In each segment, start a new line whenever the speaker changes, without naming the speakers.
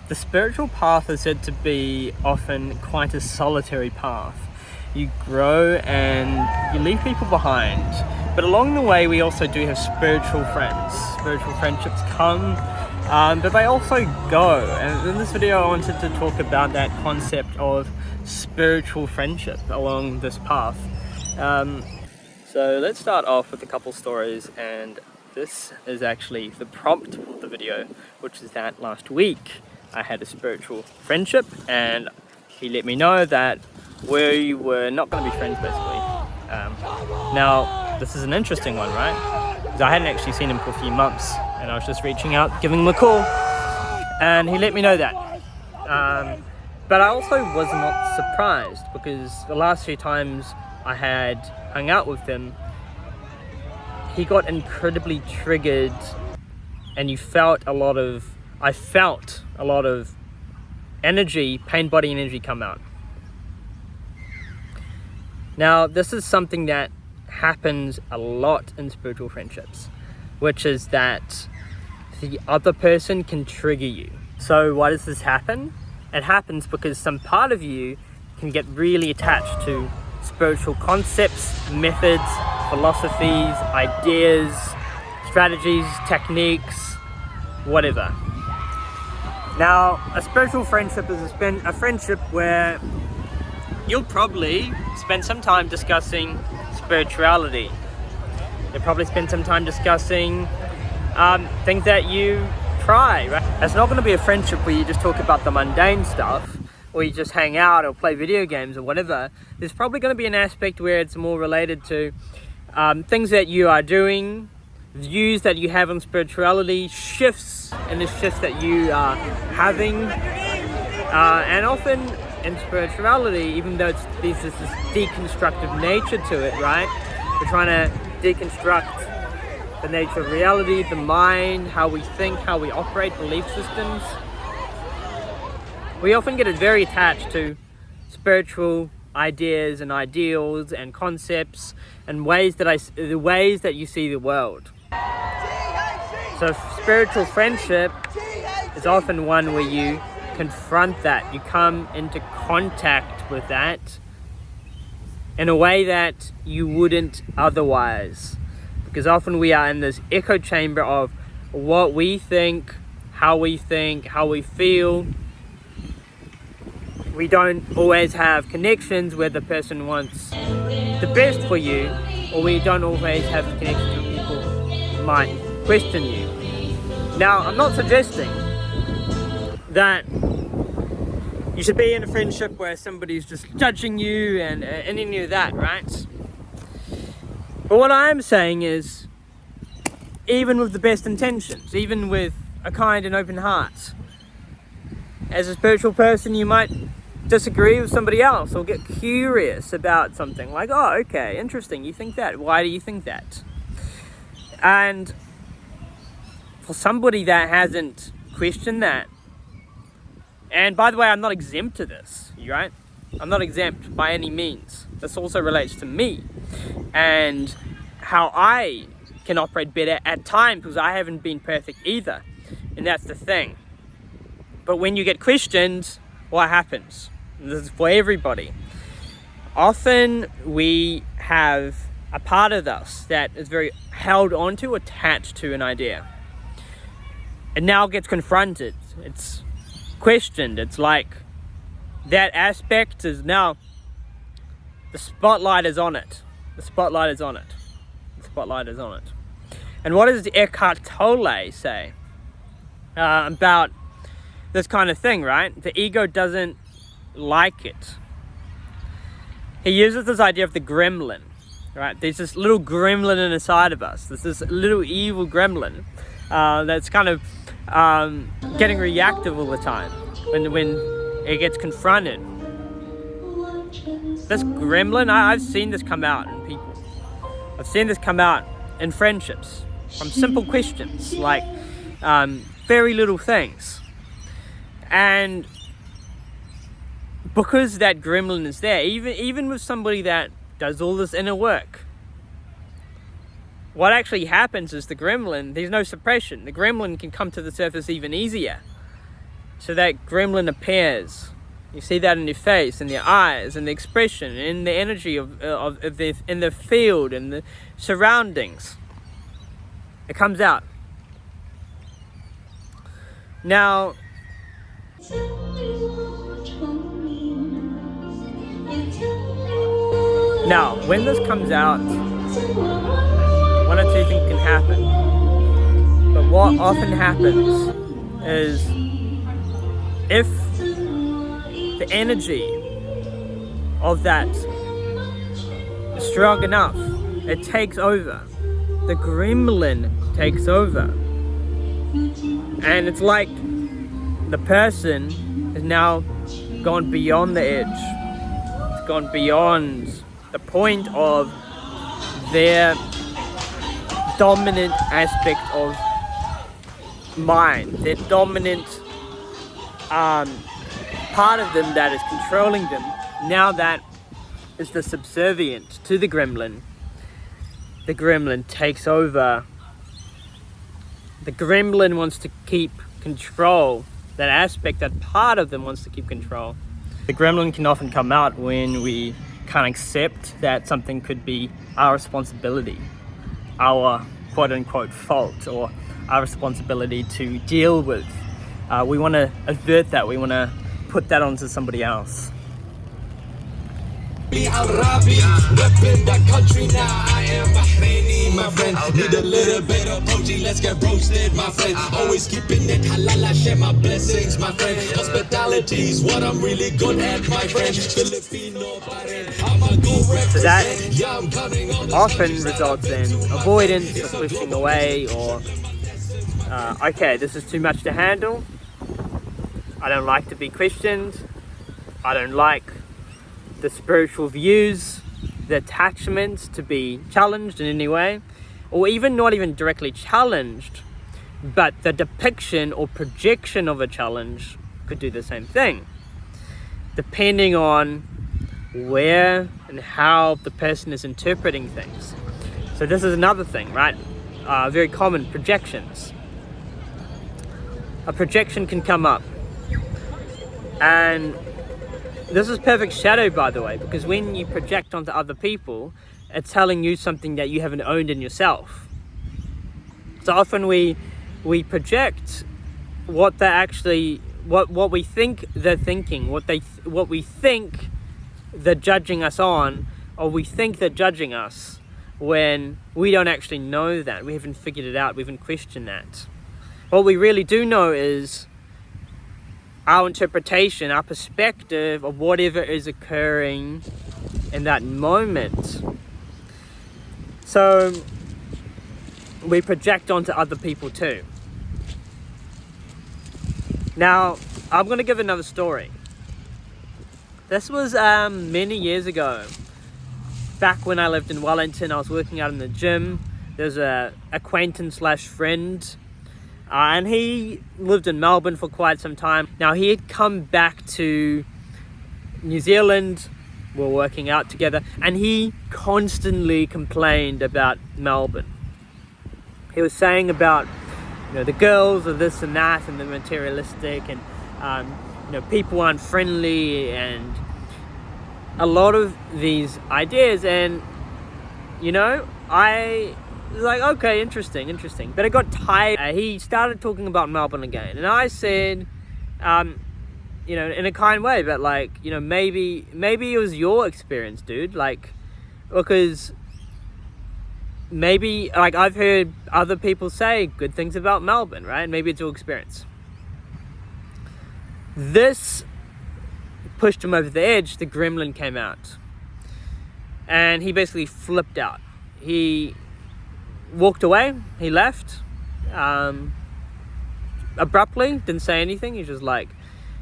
The spiritual path is said to be often quite a solitary path. You grow and you leave people behind, but along the way we also do have spiritual friends. Spiritual friendships come, but they also go. And in this video I wanted to talk about that concept of spiritual friendship along this path. So let's start off with a couple stories, and this is actually the prompt of the video, which is that last week I had a spiritual friendship and he let me know that we were not going to be friends basically. Now this is an interesting one, right? Because I hadn't actually seen him for a few months and I was just reaching out, giving him a call, and he let me know that. But I also was not surprised, because the last few times I had hung out with him, he got incredibly triggered, and I felt a lot of energy, pain body energy come out. Now this is something that happens a lot in spiritual friendships, which is that the other person can trigger you. So why does this happen? It happens because some part of you can get really attached to spiritual concepts, methods, philosophies, ideas, strategies, techniques, whatever. Now, a spiritual friendship is a friendship where you'll probably spend some time discussing spirituality. You'll probably spend some time discussing things that you try, right? It's not going to be a friendship where you just talk about the mundane stuff, or you just hang out or play video games or whatever. There's probably going to be an aspect where it's more related to things that you are doing, views that you have on spirituality, shifts and the shifts that you are having, and often in spirituality, even though there's this deconstructive nature to it, right? We're trying to deconstruct the nature of reality, the mind, how we think, how we operate, belief systems. We often get very attached to spiritual ideas and ideals and concepts and the ways that you see the world. So spiritual friendship is often one where you confront that, you come into contact with that in a way that you wouldn't otherwise. Because often we are in this echo chamber of what we think, how we feel. We don't always have connections where the person wants the best for you, or we don't always have connections where people might question you. Now, I'm not suggesting that you should be in a friendship where somebody's just judging you and any of that, right? But what I am saying is, even with the best intentions, even with a kind and open heart, as a spiritual person you might disagree with somebody else or get curious about something, like, oh, okay, interesting, you think that, why do you think that? And for somebody that hasn't questioned that, and by the way, I'm not exempt to this, right? I'm not exempt by any means. This also relates to me and how I can operate better at times, because I haven't been perfect either, and that's the thing. But when you get questioned, what happens? And this is for everybody. Often we have a part of us that is very held onto, attached to an idea. It now gets confronted. It's questioned. It's like that aspect is now, the spotlight is on it. The spotlight is on it. The spotlight is on it. And what does Eckhart Tolle say about this kind of thing, right? The ego doesn't like it. He uses this idea of the gremlin, right? There's this little gremlin inside of us. There's this little evil gremlin that's kind of getting reactive all the time when it gets confronted. This gremlin, I've seen this come out in people. I've seen this come out in friendships from simple questions, like very little things. And because that gremlin is there, even with somebody that does all this inner work, what actually happens is the gremlin, there's no suppression. The gremlin can come to the surface even easier. So that gremlin appears. You see that in their face, in their eyes, in the expression, in the energy in the field, in the surroundings. It comes out. Now, when this comes out, one or two things can happen. But what often happens is, if the energy of that is strong enough, it takes over. The gremlin takes over. And it's like the person has now gone beyond the edge. It's gone beyond the point of their dominant aspect of mind, their dominant part of them that is controlling them. Now that is the subservient to the gremlin. The gremlin takes over. The gremlin wants to keep control. That aspect, that part of them wants to keep control. The gremlin can often come out when we can't accept that something could be our responsibility, our quote-unquote fault, or our responsibility to deal with. We want to avert that. We want to put that onto somebody else.
Reppin' the country now, I am Bahraini, my friend. Need a little bit of poetry, let's get roasted, my friend. Always keeping it halal, I share my blessings, my friend. Hospitality's what I'm really good at, my friend. Filipino, I'ma go represent.
So that often results in avoidance or pushing away, or okay, this is too much to handle. I don't like to be questioned. I don't like the spiritual views, the attachments to be challenged in any way, or even not even directly challenged, but the depiction or projection of a challenge could do the same thing, depending on where and how the person is interpreting things. So this is another thing, right? Very common, projections. A projection can come up, and this is perfect shadow, by the way, because when you project onto other people, it's telling you something that you haven't owned in yourself. So often we project what they're actually, what we think they're thinking, what we think they're judging us on, or we think they're judging us, when we don't actually know that. We haven't figured it out. We haven't questioned that. What we really do know is our interpretation, our perspective of whatever is occurring in that moment. So we project onto other people too. Now, I'm going to give another story. This was many years ago. Back when I lived in Wellington, I was working out in the gym. There's a acquaintance / friend, and he lived in Melbourne for quite some time. Now, he had come back to New Zealand. We were working out together, and he constantly complained about Melbourne. He was saying about, the girls are this and that, and the materialistic, and people aren't friendly, and a lot of these ideas. And I was like, okay, interesting. But I got tired. He started talking about Melbourne again, and I said, in a kind way, but maybe it was your experience, dude. Because maybe I've heard other people say good things about Melbourne, right? Maybe it's your experience. This pushed him over the edge. The gremlin came out, and he basically flipped out. He walked away. He left abruptly. Didn't say anything. He just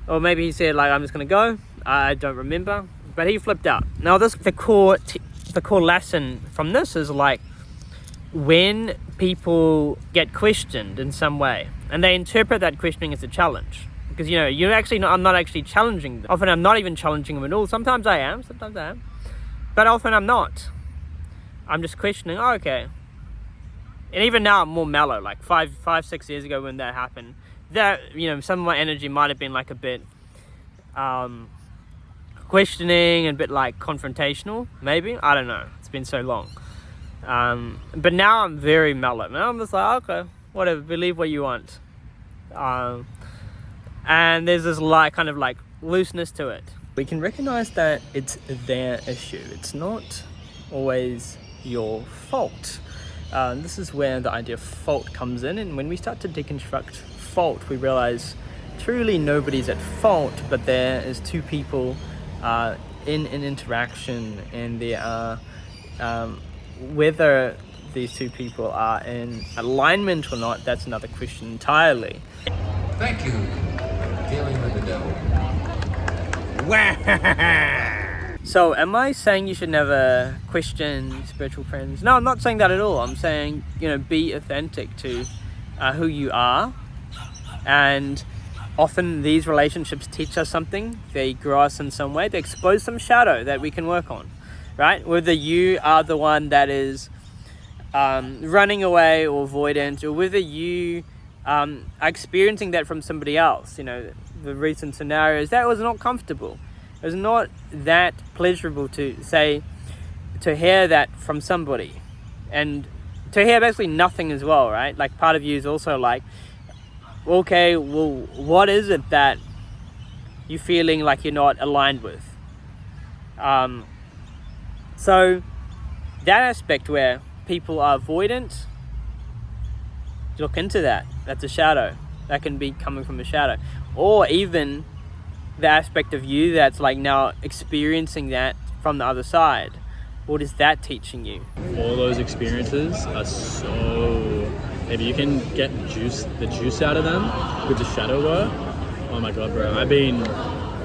or maybe he said I'm just gonna go. I don't remember. But he flipped out. Now the core lesson from this is when people get questioned in some way, and they interpret that questioning as a challenge. Because I'm not actually challenging them. Often I'm not even challenging them at all. Sometimes I am, but often I'm not. I'm just questioning. Okay. And even now I'm more mellow. 5-6 years ago when that happened, that, you know, some of my energy might have been like a bit questioning and a bit like confrontational, maybe. I don't know. It's been so long. But now I'm very mellow. Now I'm just like, okay, whatever, believe what you want. And there's this like kind of like looseness to it. We can recognize that it's their issue. It's not always your fault. This is where the idea of fault comes in, and when we start to deconstruct fault, we realize truly nobody's at fault, but there is two people in an interaction, and there are whether these two people are in alignment or not, that's another question entirely.
Thank you. Dealing with the devil.
So am I saying you should never question spiritual friends? No, I'm not saying that at all. I'm saying, you know, be authentic to who you are. And often these relationships teach us something. They grow us in some way. They expose some shadow that we can work on, right? Whether you are the one that is running away or avoidant, or whether you are experiencing that from somebody else. You know, the recent scenarios, that was not comfortable. It was not that pleasurable to hear that from somebody, and to hear basically nothing as well, right? Like part of you is also like, okay, well, what is it that you're feeling like you're not aligned with? So that aspect where people are avoidant, look into that. That's a shadow. That can be coming from a shadow. Or even the aspect of you that's like now experiencing that from the other side. What is that teaching you?
All those experiences are so, if you can get the juice out of them with the shadow work, oh my god, bro. I've been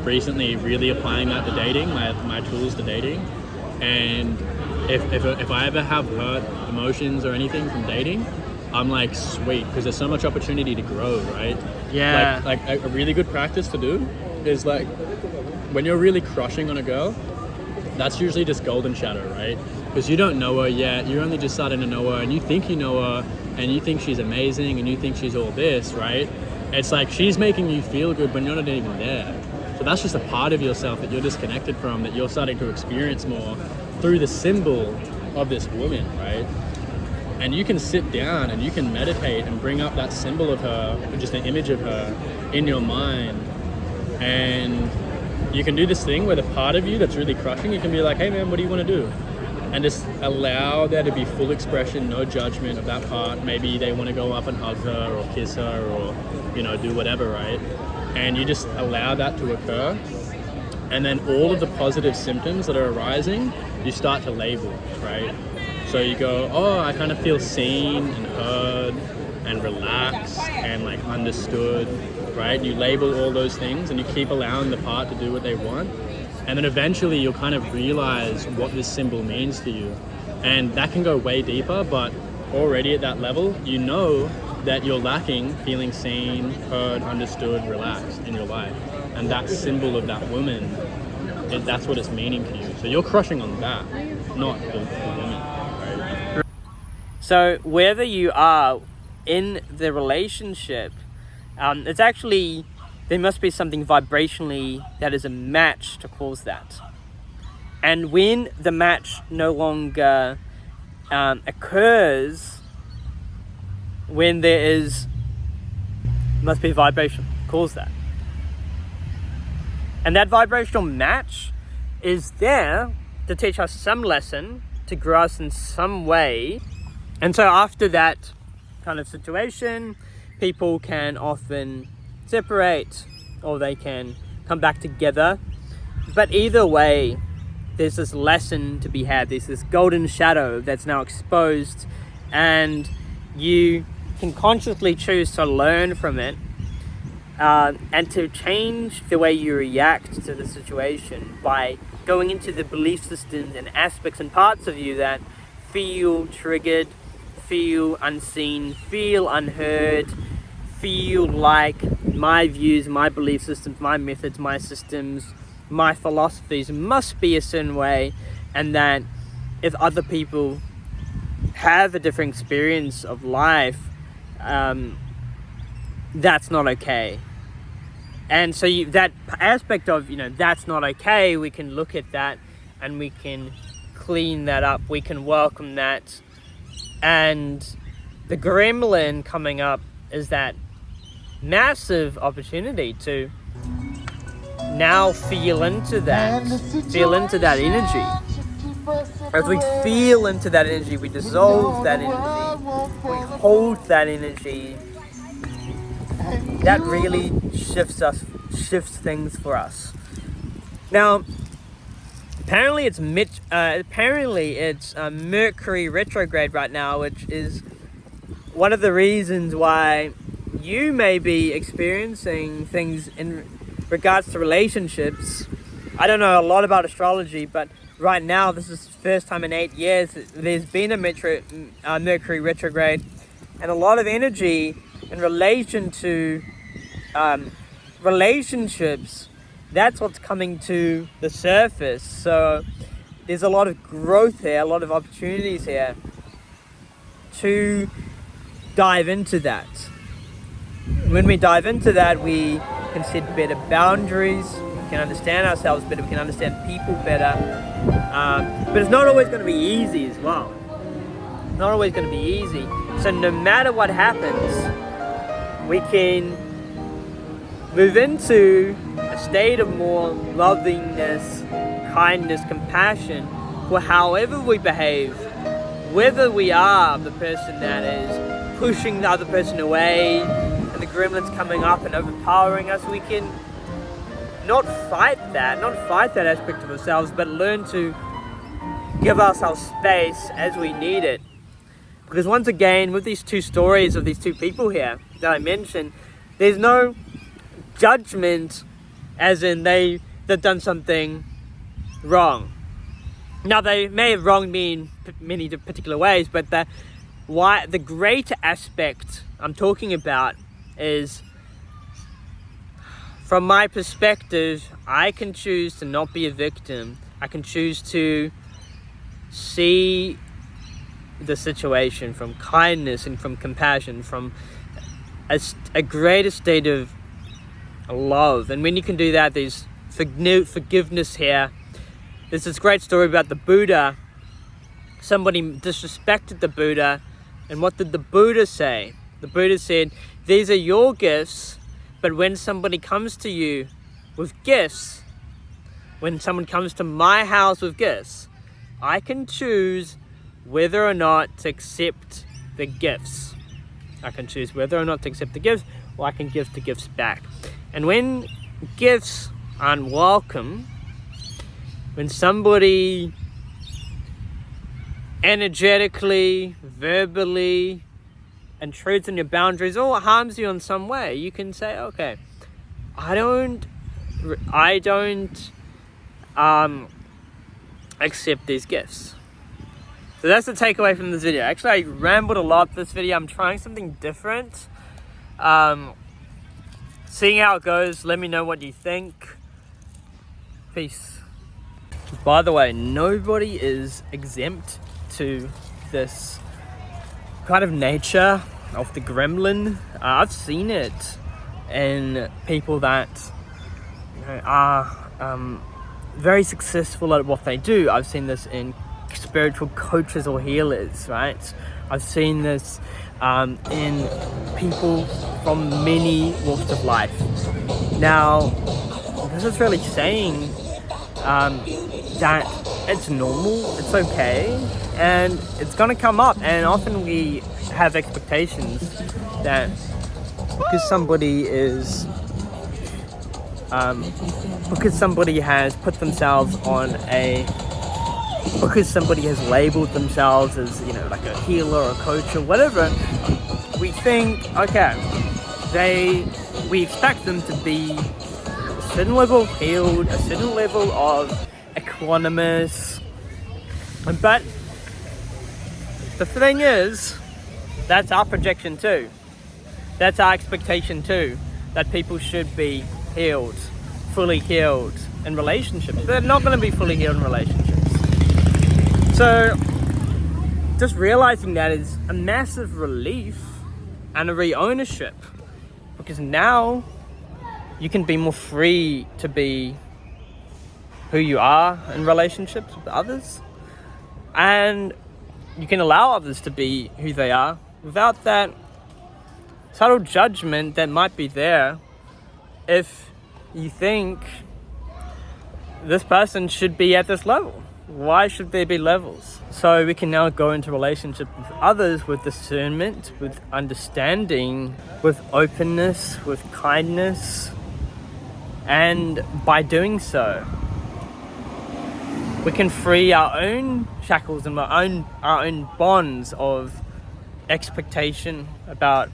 recently really applying that to dating, my tools to dating. And if I ever have hurt emotions or anything from dating, I'm like, sweet, because there's so much opportunity to grow, right?
Yeah.
Like a really good practice to do is like, when you're really crushing on a girl, that's usually just golden shadow, right? Because you don't know her yet, you're only just starting to know her, and you think you know her, and you think she's amazing, and you think she's all this, right? It's like she's making you feel good when you're not even there. So that's just a part of yourself that you're disconnected from, that you're starting to experience more through the symbol of this woman, right? And you can sit down and you can meditate and bring up that symbol of her, just an image of her in your mind. And you can do this thing where the part of you that's really crushing, you can be like, hey man, what do you want to do? And just allow there to be full expression, no judgment of that part. Maybe they want to go up and hug her or kiss her or, you know, do whatever, right? And you just allow that to occur. And then all of the positive symptoms that are arising, you start to label, right? So you go, oh, I kind of feel seen and heard and relaxed and like understood, right? You label all those things and you keep allowing the part to do what they want. And then eventually you'll kind of realize what this symbol means to you. And that can go way deeper, but already at that level, you know that you're lacking feeling seen, heard, understood, relaxed in your life. And that symbol of that woman, that's what it's meaning to you. So you're crushing on that, not the woman, right?
So wherever you are in the relationship, it's actually, there must be something vibrationally that is a match to cause that. And when the match no longer occurs, when there is, must be vibration cause that. And that vibrational match is there to teach us some lesson, to grow us in some way. And so after that kind of situation, people can often separate or they can come back together. But either way, there's this lesson to be had. There's this golden shadow that's now exposed, and you can consciously choose to learn from it and to change the way you react to the situation by going into the belief systems and aspects and parts of you that feel triggered, feel unseen, feel unheard, feel like my views, my belief systems, my methods, my systems, my philosophies must be a certain way, and that if other people have a different experience of life, that's not okay. And so that aspect of, that's not okay, we can look at that and we can clean that up, we can welcome that. And the gremlin coming up is that massive opportunity to now feel into that energy. As we feel into that energy, we dissolve that energy, we hold that energy. That really shifts things for us. Now, apparently it's Mercury retrograde right now, which is one of the reasons why you may be experiencing things in regards to relationships. I don't know a lot about astrology, but right now, this is the first time in 8 years there's been a Mercury retrograde, and a lot of energy in relation to relationships. That's what's coming to the surface. So there's a lot of growth here, a lot of opportunities here to dive into that. When we dive into that, we can set better boundaries, we can understand ourselves better, we can understand people better. But it's not always going to be easy as well. Not always going to be easy. So no matter what happens, we can move into a state of more lovingness, kindness, compassion for however we behave. Whether we are the person that is pushing the other person away and the gremlin's coming up and overpowering us, we can not fight that aspect of ourselves, but learn to give ourselves space as we need it. Because once again, with these two stories of these two people here that I mentioned, there's no judgment as in they've done something wrong. Now, they may have wronged me in many particular ways, but the greater aspect I'm talking about is, from my perspective, I can choose to not be a victim. I can choose to see the situation from kindness and from compassion, from a greater state of love. And when you can do that, there's forgiveness here. There's this great story about the Buddha. Somebody disrespected the Buddha, and what did the Buddha say? The Buddha said, these are your gifts, but when somebody comes to you with gifts, when someone comes to my house with gifts, I can choose whether or not to accept the gifts. I can choose whether or not to accept the gifts, or I can give the gifts back. And when gifts aren't welcome, when somebody energetically, verbally intrudes on your boundaries or harms you in some way, you can say, okay, I don't accept these gifts. So that's the takeaway from this video. Actually, I rambled a lot this video. I'm trying something different. Seeing how it goes. Let me know what you think. Peace. By the way, nobody is exempt to this kind of nature of the gremlin. I've seen it in people that are very successful at what they do. I've seen this in spiritual coaches or healers, right? I've seen this in people from many walks of life. Now, this is really saying that it's normal, it's okay, and it's gonna come up. And often we have expectations that because somebody has put themselves on because somebody has labeled themselves as, like a healer or a coach or whatever, we think, okay, we expect them to be a certain level of healed, a certain level of equanimous. But the thing is, that's our projection too. That's our expectation too, that people should be healed, fully healed in relationships. They're not going to be fully healed in relationships. So just realizing that is a massive relief and a re-ownership, because now you can be more free to be who you are in relationships with others, and you can allow others to be who they are without that subtle judgment that might be there if you think this person should be at this level. Why should there be levels? So we can now go into relationship with others with discernment, with understanding, with openness, with kindness, and by doing so we can free our own shackles and our own bonds of expectation about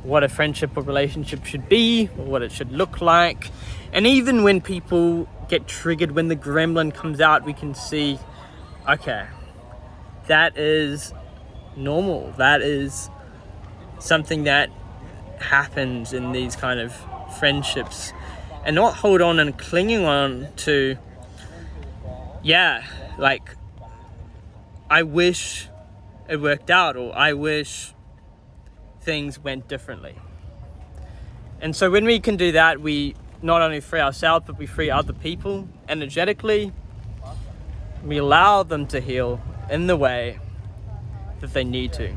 what a friendship or relationship should be, or what it should look like. And even when people get triggered, when the gremlin comes out, we can see, okay, that is normal. That is something that happens in these kind of friendships, and not hold on and clinging on to, like, I wish it worked out, or I wish things went differently. And so when we can do that, we not only free ourselves, but we free other people energetically. We allow them to heal in the way that they need to.